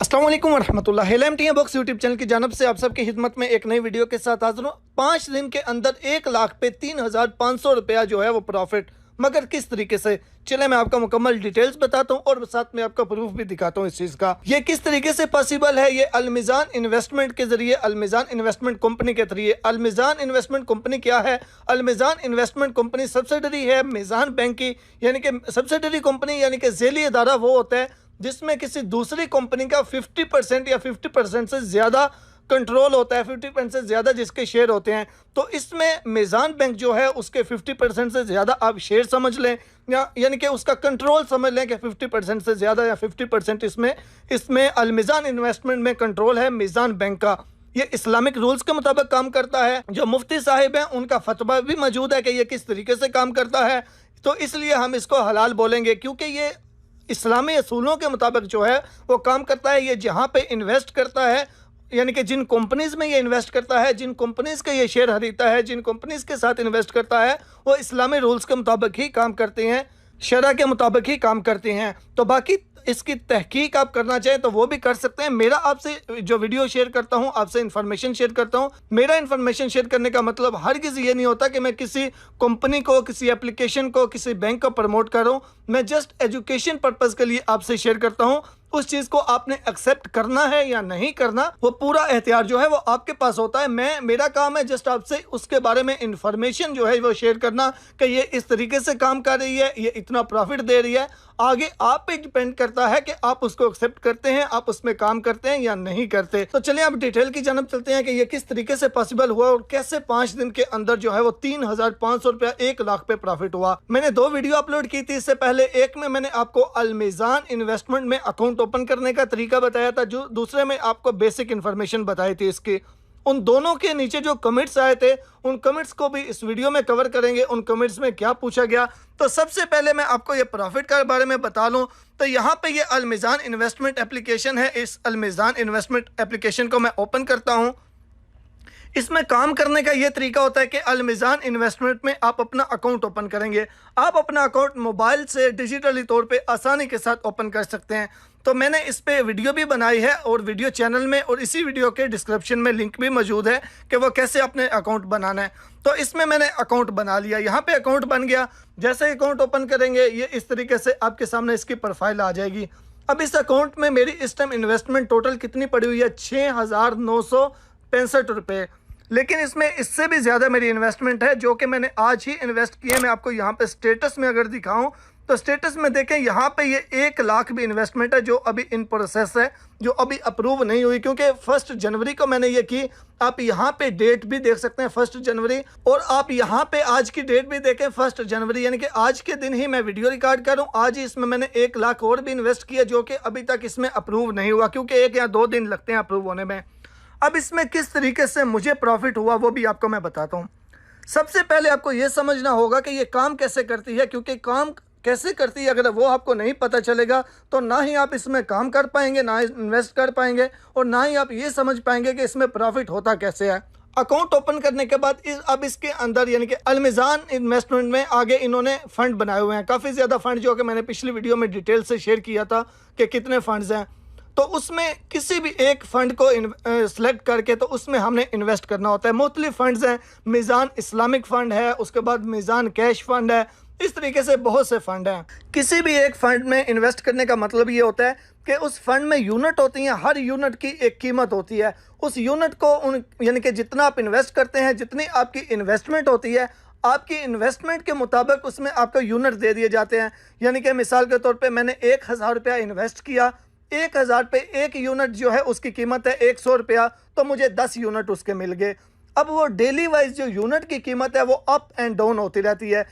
अस्सलाम वालेकुम वरहमतुल्लाह। LMT box YouTube channel की जानब से आप सबकी खिदमत में एक नई वीडियो के साथ हाजिर हूँ। 5 दिन के अंदर 1 लाख पे 3,500 रुपया जो है वो प्रॉफिट, मगर किस तरीके से, चले मैं आपको मुकम्मल डिटेल्स बताता हूँ और साथ में आपका प्रूफ भी दिखाता हूँ इस चीज़ का। ये किस तरीके से पॉसिबल है। ये अलमिज़ान इन्वेस्टमेंट के जरिए, अलमिज़ान इन्वेस्टमेंट कंपनी के जरिए। अलमिज़ान इन्वेस्टमेंट कंपनी क्या है? अलमिज़ान इन्वेस्टमेंट कंपनी सब्सिडरी है मिज़ान बैंक की, यानी कि सब्सिडरी कंपनी यानी कि झेली अदारा वो होता है जिसमें किसी दूसरी कंपनी का 50% या 50% से ज़्यादा कंट्रोल होता है, 50% से ज़्यादा जिसके शेयर होते हैं। तो इसमें मिज़ान बैंक जो है उसके 50% से ज़्यादा आप शेयर समझ लें, या यानी कि उसका कंट्रोल समझ लें कि 50% से ज़्यादा या 50% इसमें अलमिज़ान इन्वेस्टमेंट में कंट्रोल है मिज़ान बैंक का। ये इस्लामिक रूल्स के मुताबिक काम करता है। जो मुफ्ती साहिब हैं उनका फतवा भी मौजूद है कि ये किस तरीके से काम करता है। तो इसलिए हम इसको हलाल बोलेंगे, क्योंकि ये इस्लामी असूलों के मुताबिक जो है वो काम करता है। ये जहाँ पे इन्वेस्ट करता है, यानी कि जिन कंपनीज़ में ये इन्वेस्ट करता है, जिन कंपनीज़ के ये शेयर खरीदता है, जिन कंपनीज़ के साथ इन्वेस्ट करता है, वो इस्लामी रूल्स के मुताबिक ही काम करते हैं, शरा के मुताबिक ही काम करते हैं। तो बाकी इसकी तहकीक आप करना चाहें तो वो भी कर सकते हैं। मेरा आपसे जो वीडियो शेयर करता हूं, आपसे इन्फॉर्मेशन शेयर करता हूं, मेरा इन्फॉर्मेशन शेयर करने का मतलब हरगिज़ ये नहीं होता कि मैं किसी कंपनी को, किसी एप्लीकेशन को, किसी बैंक को प्रमोट कर रहा हूं। मैं जस्ट एजुकेशन पर्पज़ के लिए आपसे शेयर करता हूं। उस चीज़ को आपने एक्सेप्ट करना है या नहीं करना, वो पूरा एहतियार जो है वो आपके पास होता है। मेरा काम है जस्ट आपसे उसके बारे में इंफॉर्मेशन जो है वो शेयर करना कि ये इस तरीके से काम कर रही है, ये इतना प्रॉफिट दे रही है। आगे आप पे डिपेंड करता है कि आप उसको एक्सेप्ट करते हैं, आप उसमें काम करते हैं या नहीं करते। तो चलिए अब डिटेल की जानब चलते हैं कि ये किस तरीके से पॉसिबल हुआ और कैसे 5 दिन के अंदर जो है वो 3,500 रुपया 1 लाख पे प्रॉफिट हुआ। मैंने 2 वीडियो अपलोड की थी इससे पहले। एक में मैंने आपको अलमिज़ान इन्वेस्टमेंट में अकाउंट ओपन करने का तरीका बताया था, जो दूसरे में आपको बेसिक इन्फॉर्मेशन बताई थी इसकी। उन दोनों के नीचे जो कमेंट्स आए थे, उन कमेंट्स को भी इस वीडियो में कवर करेंगे। उन कमेंट्स में क्या पूछा गया, तो सबसे पहले मैं आपको ये प्रॉफिट के बारे में बता लूं। तो यहाँ पे ये अलमिज़ान इन्वेस्टमेंट एप्लीकेशन है। इस अलमिज़ान इन्वेस्टमेंट एप्लीकेशन को मैं ओपन करता हूँ। इसमें काम करने का ये तरीका होता है कि अलमिज़ान इन्वेस्टमेंट में आप अपना अकाउंट ओपन करेंगे। आप अपना अकाउंट मोबाइल से डिजिटली तौर पे आसानी के साथ ओपन कर सकते हैं। तो मैंने इस पे वीडियो भी बनाई है और वीडियो चैनल में और इसी वीडियो के डिस्क्रिप्शन में लिंक भी मौजूद है कि वो कैसे अपने अकाउंट बनाना है। तो इसमें मैंने अकाउंट बना लिया। यहाँ पे अकाउंट बन गया। जैसे अकाउंट ओपन करेंगे ये इस तरीके से आपके सामने इसकी प्रोफाइल आ जाएगी। अब इस अकाउंट में मेरी इस टाइम इन्वेस्टमेंट टोटल कितनी पड़ी हुई है? 6,965 रुपये। लेकिन इसमें इससे भी ज़्यादा मेरी इन्वेस्टमेंट है जो कि मैंने आज ही इन्वेस्ट की है। मैं आपको यहाँ पे स्टेटस में अगर दिखाऊं तो स्टेटस में देखें, यहाँ पे ये 1 लाख भी इन्वेस्टमेंट है जो अभी इन प्रोसेस है, जो अभी अप्रूव नहीं हुई, क्योंकि 1 जनवरी को मैंने ये की। आप यहाँ पे डेट भी देख सकते हैं 1 जनवरी, और आप यहाँ पे आज की डेट भी देखें 1 जनवरी, यानी कि आज के दिन ही मैं वीडियो रिकॉर्ड कर रहा हूँ। आज ही इसमें मैंने 1 लाख और भी इन्वेस्ट किया जो कि अभी तक इसमें अप्रूव नहीं हुआ, क्योंकि 1 या 2 दिन लगते हैं अप्रूव होने में। अब इसमें किस तरीके से मुझे प्रॉफिट हुआ वो भी आपको मैं बताता हूँ। सबसे पहले आपको ये समझना होगा कि ये काम कैसे करती है, क्योंकि काम कैसे करती है अगर वो आपको नहीं पता चलेगा तो ना ही आप इसमें काम कर पाएंगे, ना इन्वेस्ट कर पाएंगे, और ना ही आप ये समझ पाएंगे कि इसमें प्रॉफिट होता कैसे है। अकाउंट ओपन करने के बाद अब इसके अंदर यानी कि अलमिज़ान इन्वेस्टमेंट में आगे इन्होंने फ़ंड बनाए हुए हैं, काफ़ी ज़्यादा फ़ंड, जो कि मैंने पिछली वीडियो में डिटेल से शेयर किया था कि कितने फ़ंड्स हैं। तो उसमें किसी भी एक फ़ंड को सिलेक्ट करके तो उसमें हमने इन्वेस्ट करना होता है। मुख्तलिफ फ़ंड्स हैं, मिज़ान इस्लामिक फ़ंड है, उसके बाद मिज़ान कैश फ़ंड है, इस तरीके से बहुत से फ़ंड हैं। किसी भी एक फ़ंड में इन्वेस्ट करने का मतलब ये होता है कि उस फंड में यूनिट होती हैं, हर यूनिट की एक कीमत होती है। उस यूनिट को यानी कि जितना आप इन्वेस्ट करते हैं, जितनी आपकी इन्वेस्टमेंट होती है, आपकी इन्वेस्टमेंट के मुताबिक उसमें आपको यूनिट दे दिए जाते हैं। यानी कि मिसाल के तौर पे मैंने 1,000 रुपया इन्वेस्ट किया, 1,000 पे 1 यूनिट जो है उसकी कीमत है 100 रुपया, तो मुझे 10 यूनिट उसके मिल गए। अब वो डेली वाइज जो यूनिट की कीमत है वो अप एंड डाउन होती रहती है।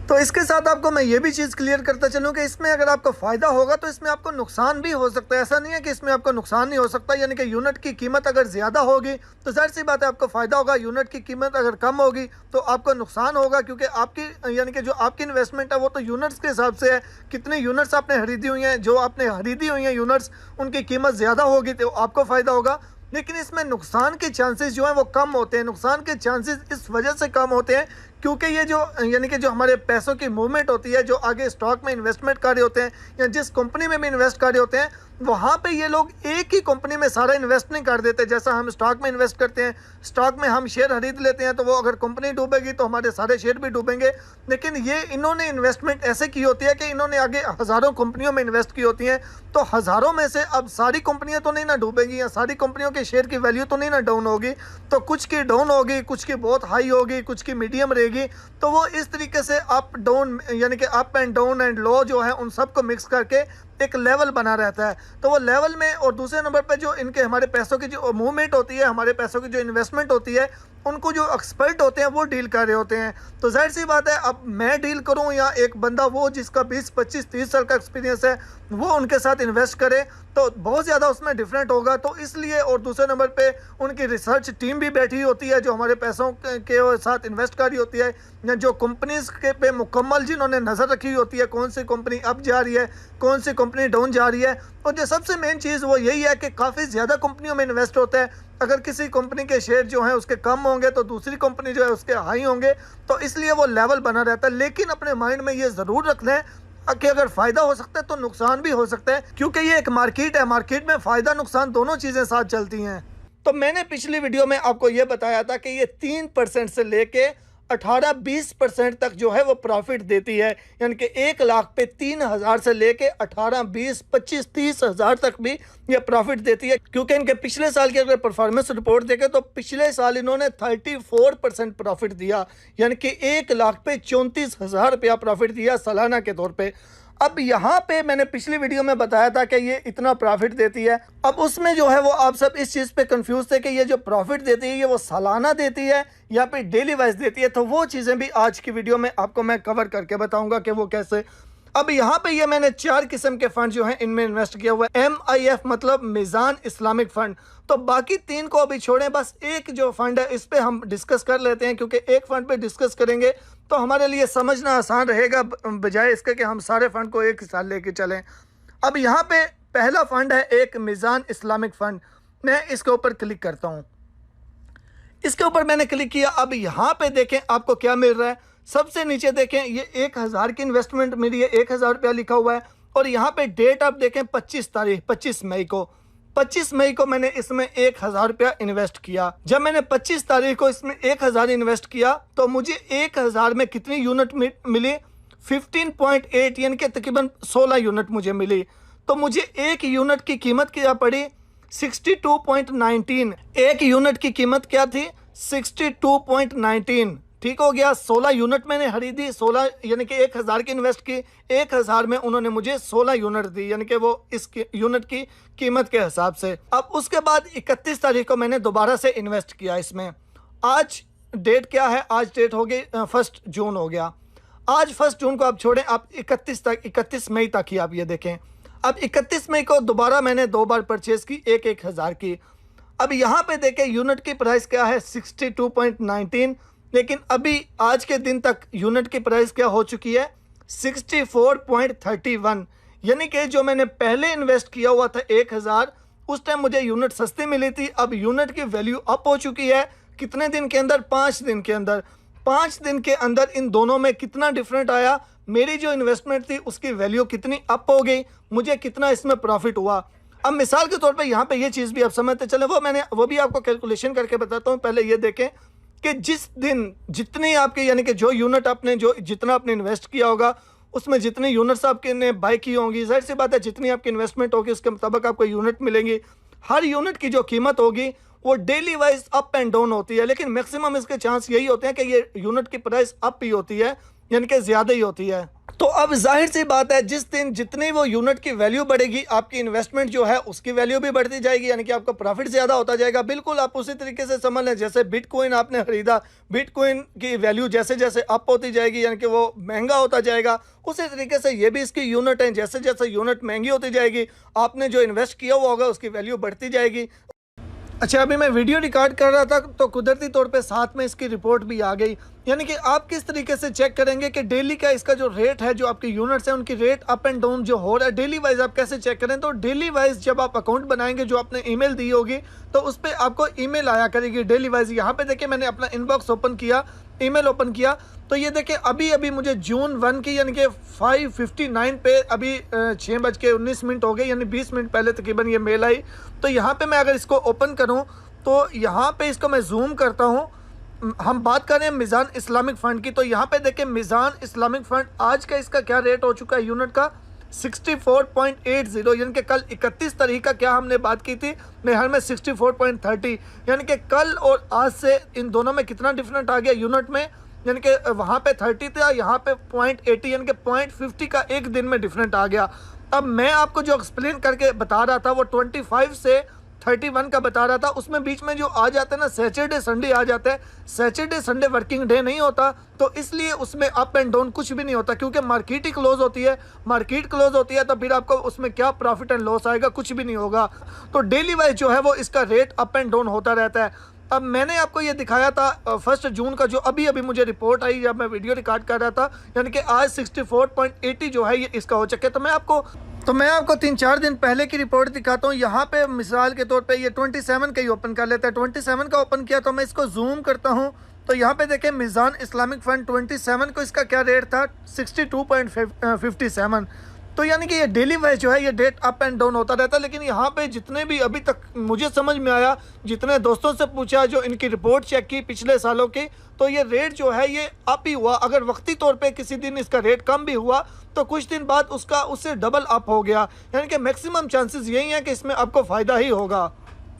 तो इसके साथ आपको मैं ये भी चीज़ क्लियर करता चलूँ कि इसमें अगर आपको फ़ायदा होगा तो इसमें आपको नुकसान भी हो सकता है। ऐसा नहीं है कि इसमें आपको नुकसान नहीं हो सकता। यानी कि यूनिट की कीमत अगर ज़्यादा होगी तो जाहिर सी बात है आपको फ़ायदा होगा। यूनिट की कीमत अगर कम होगी तो आपको नुकसान होगा, क्योंकि आपकी यानी कि जो आपकी इन्वेस्टमेंट है वो तो यूनिट्स के हिसाब से है। कितने यूनिट्स आपने खरीदी हुई हैं, जो आपने खरीदी हुई हैं यूनिट्स, उनकी कीमत ज़्यादा होगी तो आपको फ़ायदा होगा। लेकिन इसमें नुकसान के चांसेस जो हैं वो कम होते हैं। नुकसान के चांसेस इस वजह से कम होते हैं क्योंकि ये जो यानी कि जो हमारे पैसों की मूवमेंट होती है, जो आगे स्टॉक में इन्वेस्टमेंट कर रहे होते हैं या जिस कंपनी में भी इन्वेस्ट कर रहे होते हैं, वहाँ पे ये लोग एक ही कंपनी में सारा इन्वेस्ट नहीं कर देते। जैसा हम स्टॉक में इन्वेस्ट करते हैं, स्टॉक में हम शेयर खरीद लेते हैं, तो वो अगर कंपनी डूबेगी तो हमारे सारे शेयर भी डूबेंगे। लेकिन ये इन्होंने इन्वेस्टमेंट ऐसे की होती है कि इन्होंने आगे हज़ारों कंपनियों में इन्वेस्ट की होती हैं, तो हज़ारों में से अब सारी कंपनियां तो नहीं ना डूबेंगी या सारी कंपनियों के शेयर की वैल्यू तो नहीं ना डाउन होगी, तो कुछ की डाउन होगी, कुछ की बहुत हाई होगी, कुछ की मीडियम रहेगी। तो वो इस तरीके से अप डाउन यानी कि up and down and low जो है उन सबको मिक्स करके एक लेवल बना रहता है। तो वो लेवल में, और दूसरे नंबर पे जो इनके हमारे पैसों की जो मूवमेंट होती है, हमारे पैसों की जो इन्वेस्टमेंट होती है, उनको जो एक्सपर्ट होते हैं वो डील कर रहे होते हैं। तो जाहिर सी बात है, अब मैं डील करूं या एक बंदा वो जिसका 20, 25, 30 साल का एक्सपीरियंस है वो उनके साथ इन्वेस्ट करे, तो बहुत ज़्यादा उसमें डिफरेंट होगा। तो इसलिए, और दूसरे नंबर पे उनकी रिसर्च टीम भी बैठी होती है जो हमारे पैसों के साथ इन्वेस्ट कर रही होती है, या जो कंपनीज के पे मुकम्मल जिन्होंने नज़र रखी होती है, कौन सी कंपनी अप जा रही है, कौन सी कंपनी डाउन जा रही है। और जो सबसे मेन चीज़ वो यही है कि काफ़ी ज़्यादा कंपनियों में इन्वेस्ट होता है। अगर किसी कंपनी के शेयर जो हैं उसके कम होंगे तो दूसरी कंपनी जो है उसके हाई होंगे, तो इसलिए वो लेवल बना रहता है। लेकिन अपने माइंड में ये ज़रूर रखना है कि अगर फ़ायदा हो सकता है तो नुकसान भी हो सकता है, क्योंकि ये एक मार्केट है, मार्केट में फ़ायदा नुकसान दोनों चीज़ें साथ चलती हैं। तो मैंने पिछली वीडियो में आपको ये बताया था कि ये 3% से लेके 18-20% तक जो है वो प्रॉफिट देती है, यानी कि 1 लाख पे 3,000 से लेके 18, 20, 25, 30,000 तक भी ये प्रॉफिट देती है। क्योंकि इनके पिछले साल की अगर परफॉर्मेंस रिपोर्ट देखें तो पिछले साल इन्होंने 34% प्रॉफिट दिया, यानी कि 1 लाख पे 34,000 रुपया प्रॉफिट दिया सालाना के तौर पे। अब यहाँ पे मैंने पिछली वीडियो में बताया था कि ये इतना प्रॉफिट देती है। अब उसमें जो है वो आप सब इस चीज़ पे कंफ्यूज थे कि ये जो प्रॉफिट देती है ये वो सालाना देती है या फिर डेली वाइज देती है। तो वो चीज़ें भी आज की वीडियो में आपको मैं कवर करके बताऊंगा कि वो कैसे। अब यहाँ पे ये मैंने 4 किस्म के फंड जो हैं इनमें इन्वेस्ट किया हुआ है। MIF मतलब मीज़ान इस्लामिक फ़ंड। तो बाकी 3 को अभी छोड़ें, बस एक जो फंड है इस पे हम डिस्कस कर लेते हैं, क्योंकि एक फंड पे डिस्कस करेंगे तो हमारे लिए समझना आसान रहेगा बजाय इसके कि हम सारे फंड को एक साथ लेके चलें। अब यहाँ पे पहला फंड है एक मीज़ान इस्लामिक फ़ंड। मैं इसके ऊपर क्लिक करता हूँ। इसके ऊपर मैंने क्लिक किया। अब यहाँ पे देखें आपको क्या मिल रहा है। सबसे नीचे देखें ये 1,000 की इन्वेस्टमेंट मिली है, 1,000 रुपया लिखा हुआ है। और यहाँ पे डेट आप देखें 25 तारीख, 25 मई को। 25 मई को मैंने इसमें 1,000 रुपया इन्वेस्ट किया। जब मैंने 25 तारीख को इसमें 1,000 इन्वेस्ट किया तो मुझे 1,000 में कितनी यूनिट मिली? 15.8 यानी कि तकरीबन 16 यूनिट मुझे मिली। तो मुझे एक यूनिट की कीमत क्या पड़ी? 62.19। एक यूनिट की कीमत क्या थी? 62.19। ठीक हो गया। 16 यूनिट मैंने खरीदी, 16 यानी कि 1,000 की इन्वेस्ट की, 1,000 में उन्होंने मुझे 16 यूनिट दी, यानी कि वो इस यूनिट की कीमत के हिसाब से। अब उसके बाद 31 तारीख को मैंने दोबारा से इन्वेस्ट किया इसमें। आज डेट क्या है? आज डेट हो गई 1 जून हो गया। आज 1 जून को आप छोड़ें, आप 31 मई तक ही आप ये देखें। अब 31 मई को दोबारा मैंने 2 बार परचेज की, 1,000 की। अब यहाँ पे देखें यूनिट की प्राइस क्या है? 62.19। लेकिन अभी आज के दिन तक यूनिट की प्राइस क्या हो चुकी है? 64.31। यानी कि जो मैंने पहले इन्वेस्ट किया हुआ था 1,000, उस टाइम मुझे यूनिट सस्ती मिली थी। अब यूनिट की वैल्यू अप हो चुकी है। कितने दिन के अंदर? 5 दिन के अंदर। 5 दिन के अंदर इन दोनों में कितना डिफरेंट आया? मेरी जो इन्वेस्टमेंट थी उसकी वैल्यू कितनी अप हो गई, मुझे कितना इसमें प्रॉफिट हुआ। अब मिसाल के तौर पे यहाँ पे ये चीज़ भी आप समझते चले, वो भी आपको कैलकुलेशन करके बताता हूँ। पहले ये देखें कि जिस दिन जितनी आपकी यानी कि जो यूनिट आपने जितना आपने इन्वेस्ट किया होगा उसमें जितनी यूनिट्स आपके ने बाई की होंगी, जाहिर सी बात है जितनी आपकी इन्वेस्टमेंट होगी उसके मुताबिक आपको यूनिट मिलेंगी। हर यूनिट की जो कीमत होगी वो daily wise up and down होती है, लेकिन मैक्सिमम इसके चांस यही होते हैं कि ये यूनिट की प्राइस अप ही होती है, यानी कि ज़्यादा ही होती है। तो अब जाहिर सी बात है जिस दिन जितनी वो यूनिट की वैल्यू बढ़ेगी आपकी इन्वेस्टमेंट जो है उसकी वैल्यू भी बढ़ती जाएगी, यानी कि आपका प्रॉफिट ज़्यादा होता जाएगा। बिल्कुल आप उसी तरीके से समझ लें जैसे बिटकॉइन आपने खरीदा, बिटकॉइन की वैल्यू जैसे जैसे अप होती जाएगी यानी कि वो महंगा होता जाएगा, उसी तरीके से ये भी इसकी यूनिट है। जैसे जैसे यूनिट महंगी होती जाएगी आपने जो इन्वेस्ट किया हुआ होगा उसकी वैल्यू बढ़ती जाएगी। अच्छा, अभी मैं वीडियो रिकॉर्ड कर रहा था तो कुदरती तौर पे साथ में इसकी रिपोर्ट भी आ गई। यानी कि आप किस तरीके से चेक करेंगे कि डेली का इसका जो रेट है, जो आपके यूनिट्स हैं उनकी रेट अप एंड डाउन जो हो रहा है, डेली वाइज आप कैसे चेक करें। तो डेली वाइज जब आप अकाउंट बनाएंगे, जो आपने ईमेल दी होगी, तो उस पर आपको ईमेल आया करेगी डेली वाइज। यहाँ पे देखिए मैंने अपना इनबॉक्स ओपन किया, ईमेल ओपन किया, तो ये देखिए अभी अभी मुझे जून 1 की यानी कि 5:59 पे अभी 6:19 हो गए, यानी 20 मिनट पहले तकरीबन ये मेल आई। तो यहाँ पे मैं अगर इसको ओपन करूँ तो यहाँ पे इसको मैं जूम करता हूँ। हम बात कर रहे हैं मिज़ान इस्लामिक फ़ंड की। तो यहाँ पे देखें मिज़ान इस्लामिक फ़ंड आज का इसका क्या रेट हो चुका है यूनिट का 64.80, यानी कि कल 31 तारीख का क्या हमने बात की थी मेहर में 64.30, यानी कि कल और आज से इन दोनों में कितना डिफरेंट आ गया यूनिट में। यानी कि वहाँ पे 30 था, यहाँ पे 0.80 यानी कि 0.50 का एक दिन में डिफरेंट आ गया। अब मैं आपको जो एक्सप्लेन करके बता रहा था वो 25 से 31 का बता रहा था। उसमें बीच में जो आ जाता है ना, सैटरडे संडे आ जाता है। सैटरडे संडे वर्किंग डे नहीं होता, तो इसलिए उसमें अप एंड डाउन कुछ भी नहीं होता, क्योंकि मार्केट ही क्लोज होती है। मार्केट क्लोज होती है तो फिर आपको उसमें क्या प्रॉफिट एंड लॉस आएगा, कुछ भी नहीं होगा। तो डेली वाइज जो है वो इसका रेट अप एंड डाउन होता रहता है। अब मैंने आपको ये दिखाया था 1 जून का, जो अभी अभी मुझे रिपोर्ट आई जब मैं वीडियो रिकॉर्ड कर रहा था, यानी कि आज 64.80 जो है ये इसका हो चुका है। तो मैं आपको 3-4 दिन पहले की रिपोर्ट दिखाता हूँ। यहाँ पे मिसाल के तौर पे ये 27 का ही ओपन कर लेता है। 27 का ओपन किया तो मैं इसको जूम करता हूँ, तो यहाँ पे देखें मिज़ान इस्लामिक फ़ंड 27 को इसका क्या रेट था 62.57। तो यानी कि ये डेली वाइज जो है ये डेट अप एंड डाउन होता रहता है। लेकिन यहाँ पे जितने भी अभी तक मुझे समझ में आया, जितने दोस्तों से पूछा जो इनकी रिपोर्ट चेक की पिछले सालों की, तो ये रेट जो है ये अप ही हुआ। अगर वक्ती तौर पे किसी दिन इसका रेट कम भी हुआ तो कुछ दिन बाद उसका उससे डबल अप हो गया। यानी कि मैक्सिमम चांसेस यही हैं कि इसमें आपको फ़ायदा ही होगा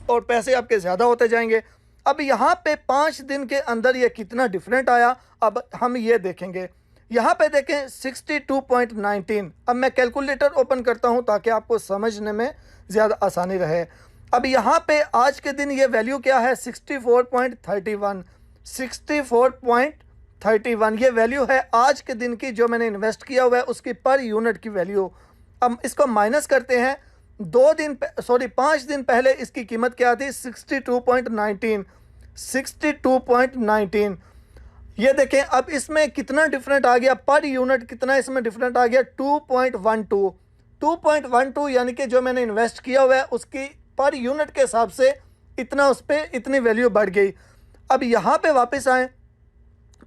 और पैसे आपके ज़्यादा होते जाएंगे। अब यहाँ पे 5 दिन के अंदर ये कितना डिफरेंट आया, अब हम ये देखेंगे। यहाँ पे देखें 62.19। अब मैं कैलकुलेटर ओपन करता हूँ ताकि आपको समझने में ज़्यादा आसानी रहे। अब यहाँ पे आज के दिन ये वैल्यू क्या है 64.31। 64.31 ये वैल्यू है आज के दिन की, जो मैंने इन्वेस्ट किया हुआ है उसकी पर यूनिट की वैल्यू। अब इसको माइनस करते हैं, 5 दिन पहले इसकी कीमत क्या थी 62.19। 62.19 ये देखें अब इसमें कितना डिफरेंट आ गया पर यूनिट, कितना इसमें डिफरेंट आ गया 2.12। 2.12 यानी कि जो मैंने इन्वेस्ट किया हुआ है उसकी पर यूनिट के हिसाब से इतना उस पर इतनी वैल्यू बढ़ गई। अब यहाँ पे वापस आए,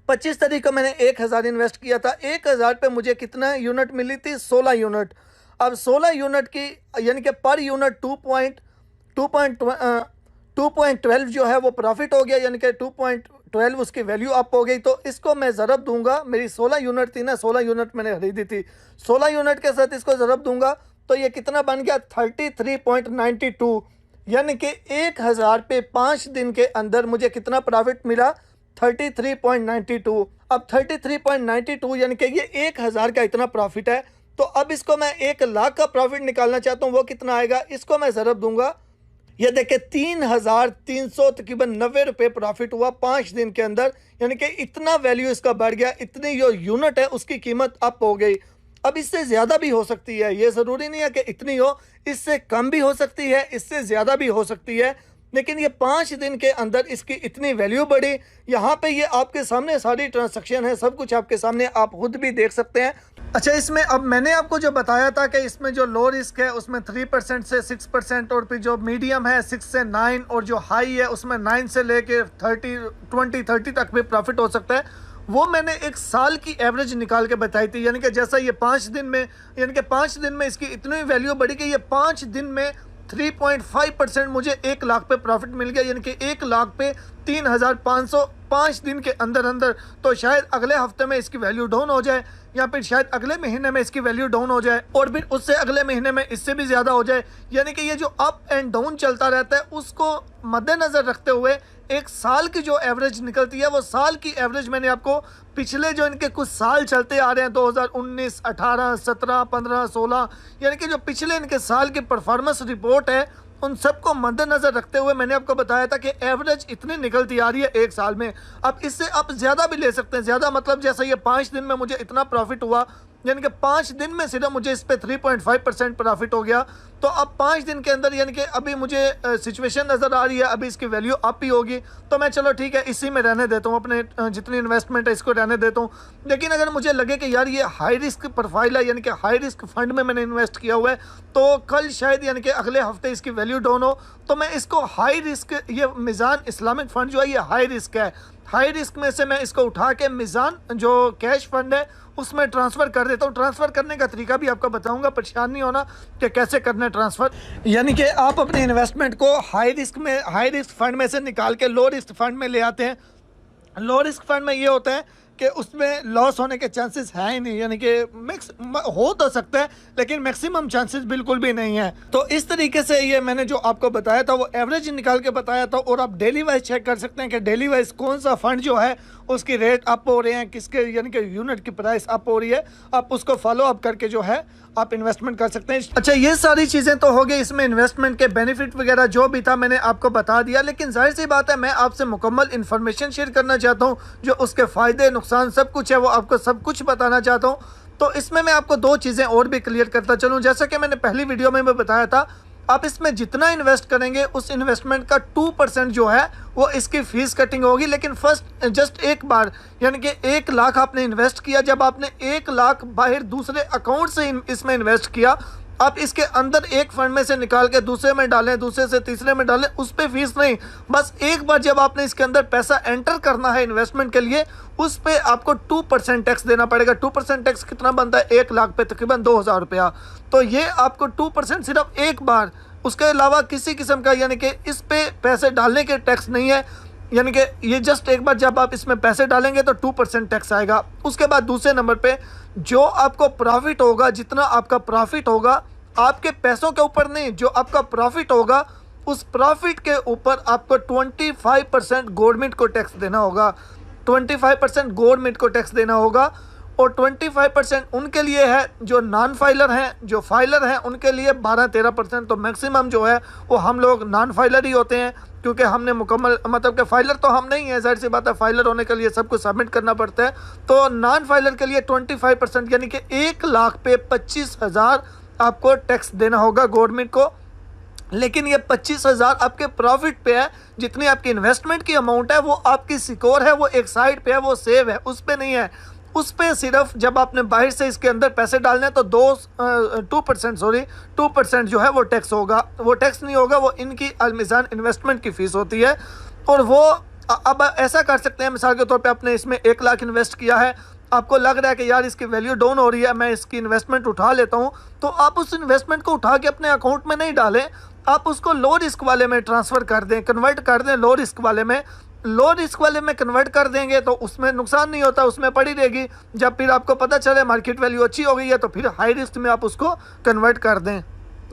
25 तारीख को मैंने 1000 इन्वेस्ट किया था। 1000 पे मुझे कितना यूनिट मिली थी 16 यूनिट। अब 16 यूनिट की यानी कि पर यूनिट 2.12 जो है वो प्रॉफिट हो गया, यानी कि 2.12 उसकी वैल्यू अप हो गई। तो इसको मैं ज़रब दूंगा, मेरी 16 यूनिट थी ना, 16 यूनिट मैंने खरीदी थी, 16 यूनिट के साथ इसको ज़रब दूंगा तो ये कितना बन गया 33.92। यानी कि 1000 पे 5 दिन के अंदर मुझे कितना प्रॉफिट मिला 33.92। अब 33.92 यानी कि ये 1000 का इतना प्रॉफिट है। तो अब इसको मैं 1 लाख का प्रॉफिट निकालना चाहता हूँ, वो कितना आएगा, इसको मैं ज़रब दूंगा। ये देखे 3300 तकरीबन 90 रुपये प्रॉफिट हुआ 5 दिन के अंदर। यानी कि इतना वैल्यू इसका बढ़ गया, इतनी जो यूनिट है उसकी कीमत अप हो गई। अब इससे ज़्यादा भी हो सकती है, ये ज़रूरी नहीं है कि इतनी हो, इससे कम भी हो सकती है, इससे ज़्यादा भी हो सकती है। लेकिन ये 5 दिन के अंदर इसकी इतनी वैल्यू बढ़ी। यहाँ पे ये आपके सामने सारी ट्रांजैक्शन है, सब कुछ आपके सामने, आप खुद भी देख सकते हैं। अच्छा, इसमें अब मैंने आपको जो बताया था कि इसमें जो लो रिस्क है उसमें 3% से 6%, और फिर जो मीडियम है 6 से 9, और जो हाई है उसमें 9 से लेके 30 तक भी प्रॉफिट हो सकता है। वो मैंने 1 साल की एवरेज निकाल के बताई थी। यानी कि जैसा ये 5 दिन में, यानी कि 5 दिन में इसकी इतनी वैल्यू बढ़ी कि ये 5 दिन में 3.5% मुझे 1 लाख पे प्रॉफिट मिल गया। यानी कि 1 लाख पे 3500 5 दिन के अंदर अंदर। तो शायद अगले हफ्ते में इसकी वैल्यू डाउन हो जाए, या फिर शायद अगले महीने में इसकी वैल्यू डाउन हो जाए, और फिर उससे अगले महीने में इससे भी ज़्यादा हो जाए। यानी कि ये जो अप एंड डाउन चलता रहता है उसको मद्देनज़र रखते हुए 1 साल की जो एवरेज निकलती है, वो साल की एवरेज मैंने आपको पिछले जो इनके कुछ साल चलते आ रहे हैं 2019, 18, 17, 15, 16, यानी कि जो पिछले इनके साल की परफॉर्मेंस रिपोर्ट है उन सबको मद्देनज़र रखते हुए मैंने आपको बताया था कि एवरेज इतनी निकलती आ रही है 1 साल में। अब इससे आप ज़्यादा भी ले सकते हैं, ज़्यादा मतलब जैसे ये 5 दिन में मुझे इतना प्रॉफिट हुआ, यानी कि 5 दिन में सिर्फ मुझे इस पर 3.5% प्रॉफिट हो गया। तो अब 5 दिन के अंदर यानी कि अभी मुझे सिचुएशन नज़र आ रही है, अभी इसकी वैल्यू अप ही होगी, तो मैं चलो ठीक है इसी में रहने देता हूँ, अपने जितनी इन्वेस्टमेंट है इसको रहने देता हूँ। लेकिन अगर मुझे लगे कि यार ये हाई रिस्क प्रोफाइल है, यानी कि हाई रिस्क फंड में मैंने इन्वेस्ट किया हुआ है, तो कल शायद यानी कि अगले हफ्ते इसकी वैल्यू डाउन हो, तो मैं इसको हाई रिस्क, ये मीज़ान इस्लामिक फ़ंड जो है ये हाई रिस्क है, हाई रिस्क में से मैं इसको उठा के मीज़ान जो कैश फंड है उसमें ट्रांसफ़र कर देता हूँ। ट्रांसफ़र करने का तरीका भी आपको बताऊंगा, परेशान नहीं होना कि कैसे करना है ट्रांसफ़र। यानी कि आप अपने इन्वेस्टमेंट को हाई रिस्क फंड में से निकाल के लो रिस्क फंड में ले आते हैं। लो रिस्क फंड में ये होता है कि उसमें लॉस होने के चांसेस है ही नहीं, यानी कि हो तो सकता है लेकिन मैक्सिमम चांसेस बिल्कुल भी नहीं है। तो इस तरीके से ये मैंने जो आपको बताया था वो एवरेज निकाल के बताया था, और आप डेली वाइज चेक कर सकते हैं कि डेली वाइज कौन सा फंड जो है उसकी रेट अप हो रहे हैं, किसके यानी कि यूनिट की प्राइस अप हो रही है, आप उसको फॉलो अप करके जो है आप इन्वेस्टमेंट कर सकते हैं। अच्छा, ये सारी चीज़ें तो हो गई, इसमें इन्वेस्टमेंट के बेनिफिट वगैरह जो भी था मैंने आपको बता दिया, लेकिन जाहिर सी बात है मैं आपसे मुकम्मल इन्फॉर्मेशन शेयर करना चाहता हूँ, जो उसके फ़ायदे नुकसान सब कुछ है वो आपको सब कुछ बताना चाहता हूँ। तो इसमें मैं आपको 2 चीज़ें और भी क्लियर करता चलूँ। जैसा कि मैंने पहली वीडियो में बताया था, आप इसमें जितना इन्वेस्ट करेंगे उस इन्वेस्टमेंट का 2% जो है वो इसकी फ़ीस कटिंग होगी। लेकिन फर्स्ट जस्ट एक बार यानी कि 1 लाख आपने इन्वेस्ट किया, जब आपने 1 लाख बाहर दूसरे अकाउंट से इसमें इन्वेस्ट किया, आप इसके अंदर एक फंड में से निकाल के दूसरे में डालें, दूसरे से तीसरे में डालें, उस पर फीस नहीं। बस एक बार जब आपने इसके अंदर पैसा एंटर करना है इन्वेस्टमेंट के लिए, उस पे आपको 2% टैक्स देना पड़ेगा। 2% टैक्स कितना बनता है? 1 लाख पे तकरीबन 2000 रुपया। तो ये आपको 2% सिर्फ एक बार, उसके अलावा किसी किस्म का यानी कि इस पे पैसे डालने के टैक्स नहीं है, यानी कि ये जस्ट एक बार जब आप इसमें पैसे डालेंगे तो 2% टैक्स आएगा। उसके बाद दूसरे नंबर पे जो आपको प्रॉफिट होगा, जितना आपका प्रॉफिट होगा आपके पैसों के ऊपर नहीं, जो आपका प्रॉफिट होगा उस प्रॉफिट के ऊपर आपको 25% गवर्नमेंट को टैक्स देना होगा। 25% गवर्नमेंट को टैक्स देना होगा, और 25% उनके लिए है जो नॉन फाइलर हैं। जो फाइलर हैं उनके लिए 12-13%। तो मैक्सिमम जो है वो हम लोग नॉन फाइलर ही होते हैं, क्योंकि हमने मुकम्मल मतलब कि फ़ाइलर तो हम नहीं है, जाहिर सी बात है, फ़ाइलर होने के लिए सब कुछ सबमिट करना पड़ता है। तो नॉन फाइलर के लिए 25% यानी कि 1 लाख पे 25,000 आपको टैक्स देना होगा गवर्नमेंट को। लेकिन ये 25,000 आपके प्रॉफिट पे है, जितनी आपकी इन्वेस्टमेंट की अमाउंट है वो आपकी सिक्योर है, वो एक साइड पे है, वो सेव है, उस पे नहीं है। उस पे सिर्फ जब आपने बाहर से इसके अंदर पैसे डालने हैं तो 2% जो है वो टैक्स होगा। वो टैक्स नहीं होगा, वो इनकी अलमिज़ान इन्वेस्टमेंट की फ़ीस होती है। और वो अब ऐसा कर सकते हैं, मिसाल के तौर पे आपने इसमें 1 लाख इन्वेस्ट किया है, आपको लग रहा है कि यार इसकी वैल्यू डाउन हो रही है, मैं इसकी इन्वेस्टमेंट उठा लेता हूँ, तो आप उस इन्वेस्टमेंट को उठा के अपने अकाउंट में नहीं डालें, आप उसको लो रिस्क वाले में ट्रांसफ़र कर दें, कन्वर्ट कर दें लो रिस्क वाले में। लो रिस्क वाले में कन्वर्ट कर देंगे तो उसमें नुकसान नहीं होता, उसमें पड़ी रहेगी। जब फिर आपको पता चले मार्केट वैल्यू अच्छी हो गई है तो फिर हाई रिस्क में आप उसको कन्वर्ट कर दें,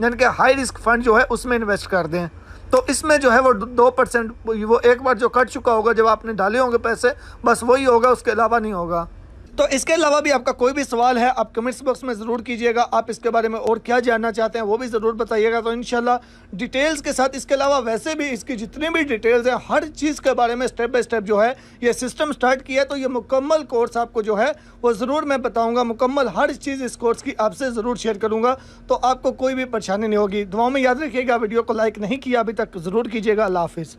यानी कि हाई रिस्क फंड जो है उसमें इन्वेस्ट कर दें। तो इसमें जो है वो 2% वो एक बार जो कट चुका होगा जब आपने डाले होंगे पैसे, बस वही होगा, उसके अलावा नहीं होगा। तो इसके अलावा भी आपका कोई भी सवाल है आप कमेंट्स बॉक्स में ज़रूर कीजिएगा। आप इसके बारे में और क्या जानना चाहते हैं वो भी ज़रूर बताइएगा, तो इंशाल्लाह डिटेल्स के साथ, इसके अलावा वैसे भी इसकी जितनी भी डिटेल्स हैं हर चीज़ के बारे में स्टेप बाय स्टेप जो है ये सिस्टम स्टार्ट किया है। तो ये मुकम्मल कोर्स आपको जो है वो ज़रूर मैं बताऊँगा, मुकम्मल हर चीज़ इस कोर्स की आपसे ज़रूर शेयर करूँगा, तो आपको कोई भी परेशानी नहीं होगी। दुआओं में याद रखिएगा। वीडियो को लाइक नहीं किया अभी तक ज़रूर कीजिएगा। अल्लाह हाफिज़।